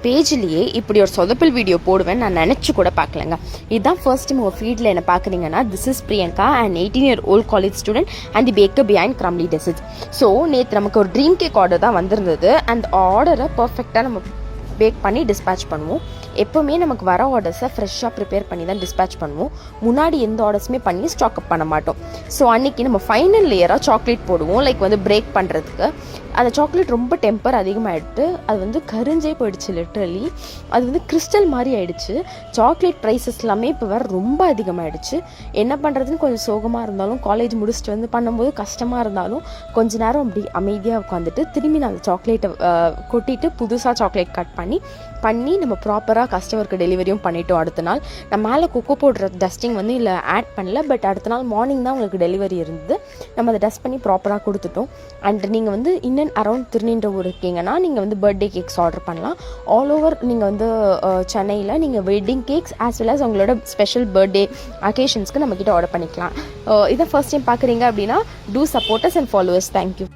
பேஜ்லேயே இப்படி ஒரு சொதப்பல் வீடியோ போடுவேன் நான் நினச்சி கூட பார்க்கலங்க. இதுதான் ஃபர்ஸ்ட் டைம் உங்கள் ஃபீல்டில் என்ன பார்க்குறீங்கன்னா, this is Priyanka and 18-year-old college student and the baker behind crumbly desserts. So நேற்று நமக்கு ஒரு ட்ரீம் கேக் ஆர்டர் தான் வந்திருந்தது. அந்த ஆர்டரை பர்ஃபெக்டாக நம்ம பேக் பண்ணி டிஸ்பேச் பண்ணுவோம். எப்போவுமே நமக்கு வர ஆர்டர்ஸை ஃப்ரெஷ்ஷாக ப்ரிப்பேர் பண்ணி தான் டிஸ்பேச் பண்ணுவோம். முன்னாடி எந்த ஆர்டர்ஸுமே பண்ணி ஸ்டாக் அப் பண்ண மாட்டோம். ஸோ அன்றைக்கி நம்ம ஃபைனல் லேயராக சாக்லேட் போடுவோம், லைக் வந்து பிரேக் பண்ணுறதுக்கு. அந்த சாக்லேட் ரொம்ப டெம்பர் அதிகமாகிட்டு அது வந்து கரிஞ்சே போயிடுச்சு. லிட்ரலி அது வந்து கிறிஸ்டல் மாதிரி ஆகிடுச்சு. சாக்லேட் ப்ரைஸஸ் எல்லாமே இப்போ வேறு ரொம்ப அதிகமாகிடுச்சு. என்ன பண்ணுறதுன்னு கொஞ்சம் சோகமாக இருந்தாலும், காலேஜ் முடிச்சுட்டு வந்து பண்ணும்போது கஷ்டமாக இருந்தாலும், கொஞ்ச நேரம் அப்படி அமைதியாக உட்காந்துட்டு திரும்பி நான் அந்த சாக்லேட்டை கொட்டிட்டு புதுசாக சாக்லேட் கட் பண்ணி நம்ம ப்ராப்பராக கஸ்டமருக்கு டெலிவரியும் பண்ணிட்டோம். அடுத்த நாள் நம்ம மேலே கொக்கோ போடுற டஸ்டிங் வந்து இல்லை ஆட் பண்ணல, பட் அடுத்த நாள் மார்னிங் தான் உங்களுக்கு டெலிவரி இருந்தது. நம்ம அதை டஸ்ட் பண்ணி ப்ராப்பராக கொடுத்துட்டோம். அண்ட் நீங்கள் வந்து இன்னும் அரௌண்ட் திருநின்றவூர் இருக்கீங்கன்னா நீங்கள் வந்து பர்த்டே கேக்ஸ் ஆர்டர் பண்ணலாம். ஆல் ஓவர் நீங்கள் வந்து சென்னையில் நீங்கள் wedding cakes as well as உங்களோட ஸ்பெஷல் பர்த்டே அக்கேஷன்ஸ்க்கு நம்மக்கிட்ட ஆர்டர் பண்ணிக்கலாம். இதை ஃபர்ஸ்ட் டைம் பார்க்குறீங்க அப்படின்னா to support us and followers. Thank you.